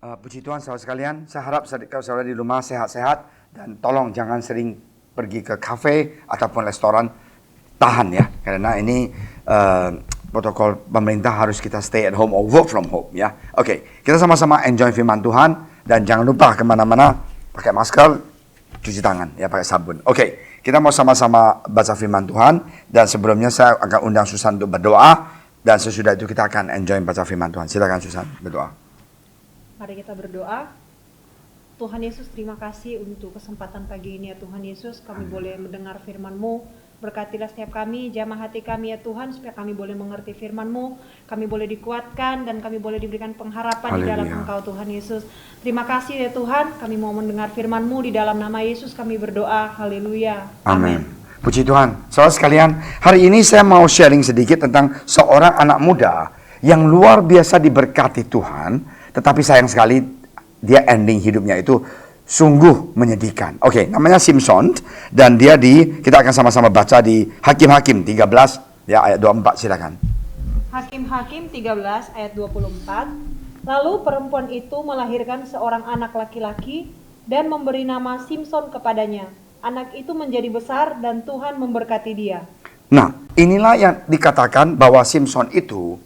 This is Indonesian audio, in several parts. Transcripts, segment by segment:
Puji Tuhan saudara sekalian, saya harap saudara di rumah sehat-sehat dan tolong jangan sering pergi ke kafe ataupun restoran, tahan ya, karena ini protokol pemerintah harus kita stay at home or work from home ya. Oke, kita sama-sama enjoy firman Tuhan dan jangan lupa kemana-mana pakai masker, cuci tangan ya, pakai sabun. Oke, kita mau sama-sama baca firman Tuhan dan sebelumnya saya akan undang Susan untuk berdoa dan sesudah itu kita akan enjoy baca firman Tuhan. Silakan Susan berdoa. Mari kita berdoa. Tuhan Yesus, terima kasih untuk kesempatan pagi ini ya Tuhan Yesus. Kami boleh mendengar firman-Mu. Berkatilah setiap kami, jamah hati kami ya Tuhan, supaya kami boleh mengerti firman-Mu. Kami boleh dikuatkan dan kami boleh diberikan pengharapan di dalam Engkau Tuhan Yesus. Terima kasih ya Tuhan, kami mau mendengar firman-Mu. Di dalam nama Yesus kami berdoa. Haleluya. Amin. Puji Tuhan. Saudara sekalian, hari ini saya mau sharing sedikit tentang seorang anak muda yang luar biasa diberkati Tuhan. Tetapi sayang sekali dia ending hidupnya itu sungguh menyedihkan. Oke, namanya Simson dan kita akan sama-sama baca di Hakim-Hakim 13 ya ayat 24, silakan. Hakim-Hakim 13 ayat 24. Lalu perempuan itu melahirkan seorang anak laki-laki dan memberi nama Simson kepadanya. Anak itu menjadi besar dan Tuhan memberkati dia. Nah, inilah yang dikatakan bahwa Simson itu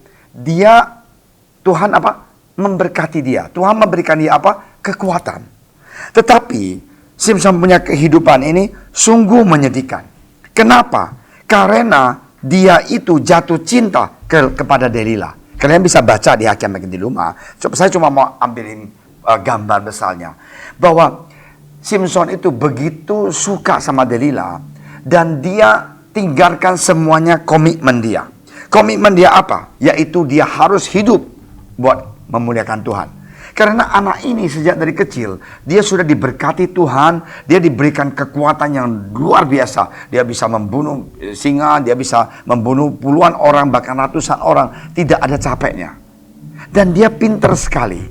Tuhan memberkati dia. Tuhan memberikan dia kekuatan. Tetapi Simson punya kehidupan ini sungguh menyedihkan. Kenapa? Karena dia itu jatuh cinta kepada Delila. Kalian bisa baca di Hakim-Hakim di rumah. Saya cuma mau ambilin gambar besarnya. Bahwa Simson itu begitu suka sama Delila. Dan dia tinggalkan semuanya komitmen dia. Komitmen dia apa? Yaitu dia harus hidup buat memuliakan Tuhan. Karena anak ini sejak dari kecil, dia sudah diberkati Tuhan, dia diberikan kekuatan yang luar biasa. Dia bisa membunuh singa, dia bisa membunuh puluhan orang, bahkan ratusan orang, tidak ada capeknya. Dan dia pintar sekali.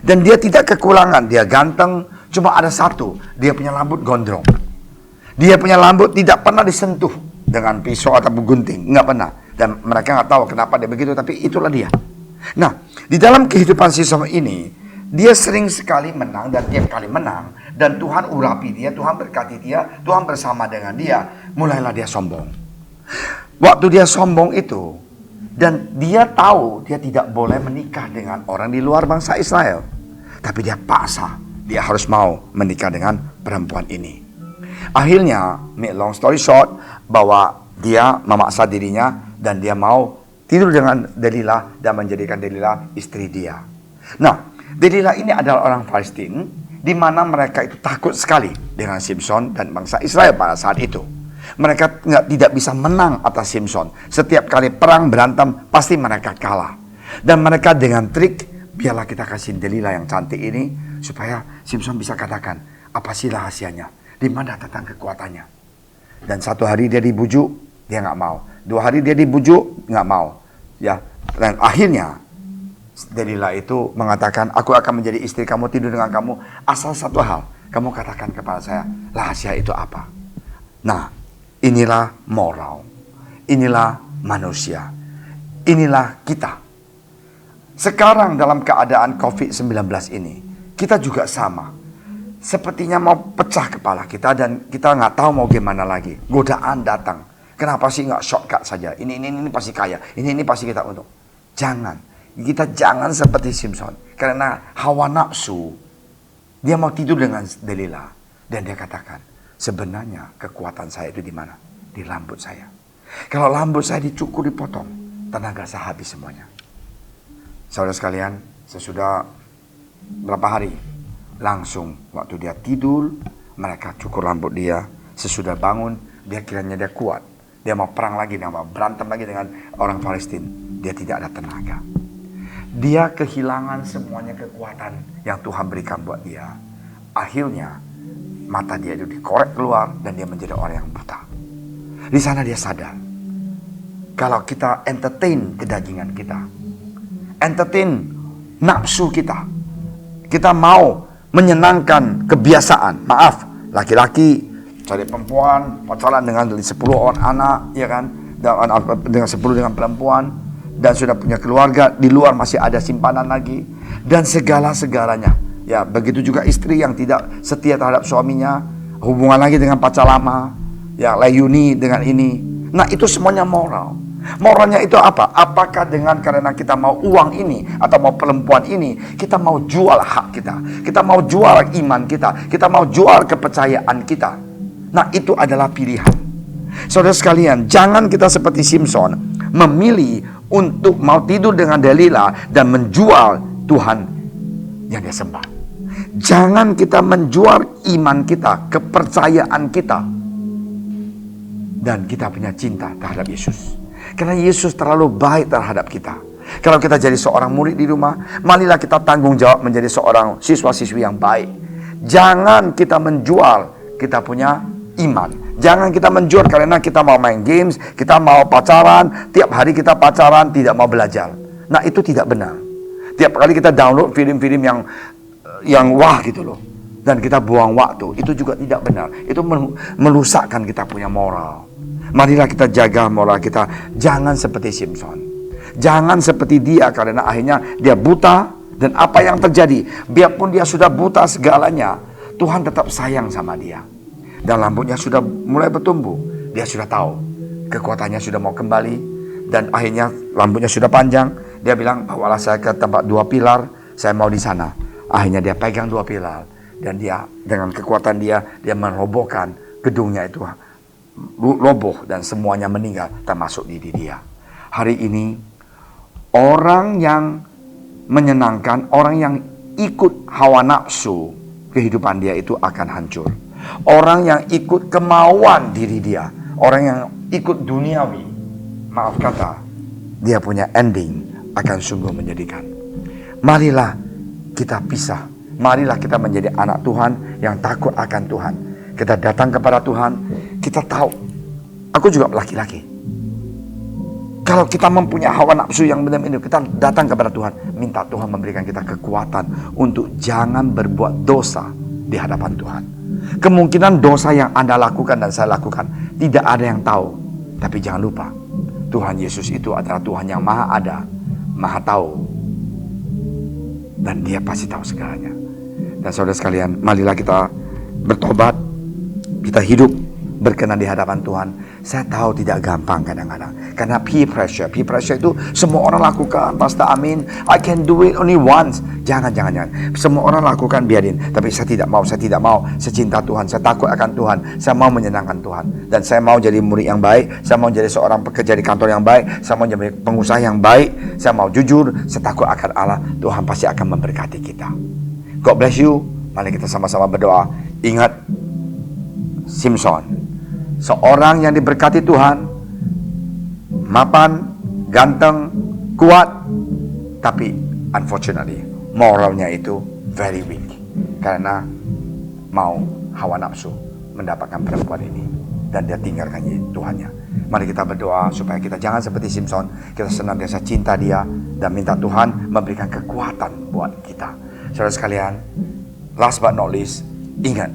Dan dia tidak kekurangan, dia ganteng, cuma ada satu, dia punya rambut gondrong. Dia punya rambut tidak pernah disentuh dengan pisau atau gunting, nggak pernah. Dan mereka nggak tahu kenapa dia begitu, tapi itulah dia. Nah, di dalam kehidupan Simson ini, dia sering sekali menang dan tiap kali menang. Dan Tuhan urapi dia, Tuhan berkati dia, Tuhan bersama dengan dia. Mulailah dia sombong. Waktu dia sombong itu, dan dia tahu dia tidak boleh menikah dengan orang di luar bangsa Israel. Tapi dia paksa, dia harus mau menikah dengan perempuan ini. Akhirnya, make long story short, bahwa dia memaksa dirinya dan dia mau tidur dengan Delila dan menjadikan Delila istri dia. Nah, Delila ini adalah orang Palestina di mana mereka itu takut sekali dengan Simson dan bangsa Israel pada saat itu. Mereka tidak bisa menang atas Simson. Setiap kali perang berantem pasti mereka kalah. Dan mereka dengan trik, biarlah kita kasih Delila yang cantik ini supaya Simson bisa katakan apa sih rahasianya, di mana tentang kekuatannya. Dan satu hari dia dibujuk, dia nggak mau. 2 hari dia dibujuk, nggak mau. Ya, dan akhirnya Delila itu mengatakan, aku akan menjadi istri kamu, tidur dengan kamu, asal satu hal, kamu katakan kepada saya, rahasia itu apa? Nah, inilah moral, inilah manusia, inilah kita. Sekarang dalam keadaan COVID-19 ini, kita juga sama. Sepertinya mau pecah kepala kita dan kita nggak tahu mau gimana lagi. Godaan datang. Kenapa sih nggak shortcut saja? Ini pasti kaya. Ini pasti kita untung. Jangan. Kita jangan seperti Simson. Karena hawa nafsu. Dia mau tidur dengan Delila. Dan dia katakan, sebenarnya kekuatan saya itu di mana? Di rambut saya. Kalau rambut saya dicukur, dipotong, tenaga saya habis semuanya. Saudara sekalian, sesudah berapa hari? Langsung waktu dia tidur, mereka cukur rambut dia. Sesudah bangun, dia kiranya dia kuat. Dia mau perang lagi, dia mau berantem lagi dengan orang Palestina. Dia tidak ada tenaga. Dia kehilangan semuanya kekuatan yang Tuhan berikan buat dia. Akhirnya, mata dia itu dikorek keluar dan dia menjadi orang yang buta. Di sana dia sadar. Kalau kita entertain kedagingan kita, entertain nafsu kita, kita mau menyenangkan kebiasaan. Maaf, laki-laki cari perempuan, pacaran dengan 10 orang anak, ya kan? Dengan 10 dengan perempuan, dan sudah punya keluarga, di luar masih ada simpanan lagi. dan segala-segalanya. Ya, begitu juga istri yang tidak setia terhadap suaminya, hubungan lagi dengan pacar lama, ya, layuni dengan ini. Nah, itu semuanya moral. Moralnya itu apa? Apakah dengan karena kita mau uang ini atau mau perempuan ini, kita mau jual hak kita mau jual iman kita mau jual kepercayaan kita. Nah, itu adalah pilihan. Saudara sekalian, jangan kita seperti Simson memilih untuk mau tidur dengan Delila dan menjual Tuhan yang dia sembah. Jangan kita menjual iman kita, kepercayaan kita, dan kita punya cinta terhadap Yesus. Karena Yesus terlalu baik terhadap kita. Kalau kita jadi seorang murid di rumah, marilah kita tanggung jawab menjadi seorang siswa-siswi yang baik. Jangan kita menjual kita punya iman. Jangan kita menjual karena kita mau main games, kita mau pacaran, tiap hari kita pacaran, tidak mau belajar. Nah, itu tidak benar. Tiap kali kita download film-film yang wah gitu loh, dan kita buang waktu, itu juga tidak benar. Itu merusakkan kita punya moral. Marilah kita jaga moral kita. Jangan seperti Simson. Jangan seperti dia, karena akhirnya dia buta. Dan apa yang terjadi, biarpun dia sudah buta segalanya, Tuhan tetap sayang sama dia. Dan rambutnya sudah mulai bertumbuh. Dia sudah tahu kekuatannya sudah mau kembali. Dan akhirnya rambutnya sudah panjang. Dia bilang, bawalah saya ke tempat 2 pilar, saya mau di sana. Akhirnya dia pegang 2 pilar. Dan dia dengan kekuatan dia merobohkan gedungnya itu roboh dan semuanya meninggal, termasuk diri dia. Hari ini orang yang menyenangkan, orang yang ikut hawa nafsu, kehidupan dia itu akan hancur. Orang yang ikut kemauan diri dia, orang yang ikut duniawi, maaf kata, dia punya ending akan sungguh menyedihkan. Marilah kita pisah. Marilah kita menjadi anak Tuhan yang takut akan Tuhan. Kita datang kepada Tuhan, kita tahu, aku juga laki-laki. Kalau kita mempunyai hawa nafsu yang benar ini, kita datang kepada Tuhan, minta Tuhan memberikan kita kekuatan untuk jangan berbuat dosa di hadapan Tuhan. Kemungkinan dosa yang Anda lakukan dan saya lakukan, tidak ada yang tahu. Tapi jangan lupa, Tuhan Yesus itu adalah Tuhan yang maha ada, maha tahu. Dan dia pasti tahu segalanya. Dan saudara sekalian, marilah kita bertobat. Kita hidup berkenan di hadapan Tuhan. Saya tahu tidak gampang kadang-kadang. Karena peer pressure itu semua orang lakukan. Pastor Amin, I can do it only once. Jangan. Semua orang lakukan, biarin. Tapi saya tidak mau. Saya cinta Tuhan. Saya takut akan Tuhan. Saya mau menyenangkan Tuhan. Dan saya mau jadi murid yang baik. Saya mau jadi seorang pekerja di kantor yang baik. Saya mau jadi pengusaha yang baik. Saya mau jujur. Saya takut akan Allah. Tuhan pasti akan memberkati kita. God bless you. Mari kita sama-sama berdoa. Ingat Simson, seorang yang diberkati Tuhan, mapan, ganteng, kuat, tapi unfortunately moralnya itu very weak, karena mau hawa nafsu mendapatkan perempuan ini dan dia tinggalkan Tuhannya. Mari kita berdoa supaya kita jangan seperti Simson, kita senantiasa cinta dia dan minta Tuhan memberikan kekuatan buat kita. Saudara sekalian, last but not least, ingat,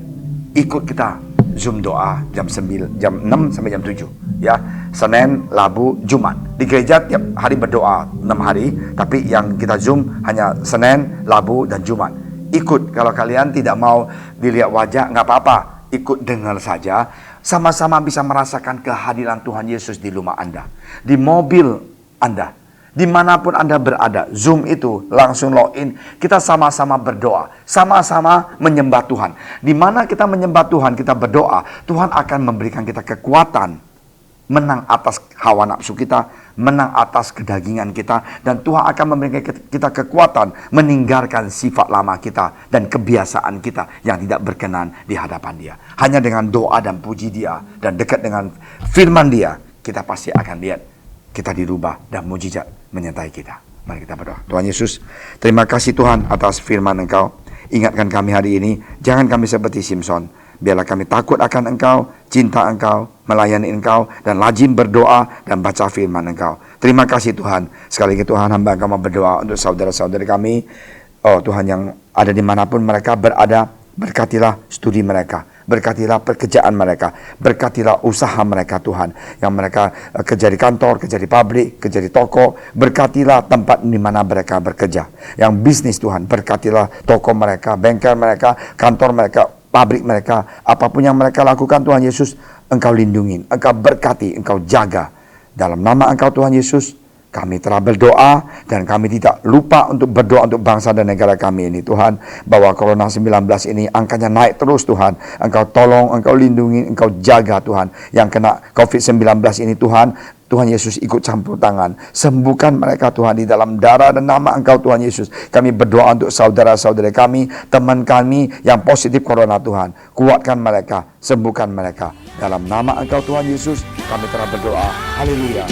ikut kita Zoom doa jam 6 sampai jam 7 ya. Senin, Rabu, Jumat. Di gereja tiap hari berdoa 6 hari, tapi yang kita Zoom hanya Senin, Rabu, dan Jumat. Ikut. Kalau kalian tidak mau dilihat wajah, nggak apa-apa, ikut dengar saja. Sama-sama bisa merasakan kehadiran Tuhan Yesus di rumah Anda, di mobil Anda, dimanapun Anda berada. Zoom itu langsung login, kita sama-sama berdoa, sama-sama menyembah Tuhan. Di mana kita menyembah Tuhan, kita berdoa, Tuhan akan memberikan kita kekuatan menang atas hawa nafsu kita, menang atas kedagingan kita, dan Tuhan akan memberikan kita kekuatan meninggalkan sifat lama kita dan kebiasaan kita yang tidak berkenan di hadapan Dia. Hanya dengan doa dan puji Dia dan dekat dengan firman Dia, kita pasti akan lihat kita dirubah dan mujizat menyertai kita. Mari kita berdoa. Tuhan Yesus, terima kasih Tuhan atas firman Engkau. Ingatkan kami hari ini, jangan kami seperti Simson. Biarlah kami takut akan Engkau, cinta Engkau, melayani Engkau, dan rajin berdoa dan baca firman Engkau. Terima kasih Tuhan. Sekali lagi Tuhan, hamba Engkau mau berdoa untuk saudara-saudari kami. Oh Tuhan, yang ada dimanapun mereka berada, berkatilah studi mereka. Berkatilah pekerjaan mereka, berkatilah usaha mereka Tuhan. Yang mereka kerja di kantor, kerja di pabrik, kerja di toko. Berkatilah tempat di mana mereka bekerja. Yang bisnis Tuhan, berkatilah toko mereka, bengkel mereka, kantor mereka, pabrik mereka. Apapun yang mereka lakukan Tuhan Yesus, Engkau lindungi, Engkau berkati, Engkau jaga. Dalam nama Engkau Tuhan Yesus, kami telah berdoa dan kami tidak lupa untuk berdoa untuk bangsa dan negara kami ini Tuhan. Bahwa Corona 19 ini angkanya naik terus Tuhan. Engkau tolong, Engkau lindungi, Engkau jaga Tuhan. Yang kena COVID-19 ini Tuhan, Tuhan Yesus ikut campur tangan. Sembuhkan mereka Tuhan di dalam darah dan nama Engkau Tuhan Yesus. Kami berdoa untuk saudara-saudara kami, teman kami yang positif Corona Tuhan. Kuatkan mereka, sembuhkan mereka. Dalam nama Engkau Tuhan Yesus, kami telah berdoa. Haleluya.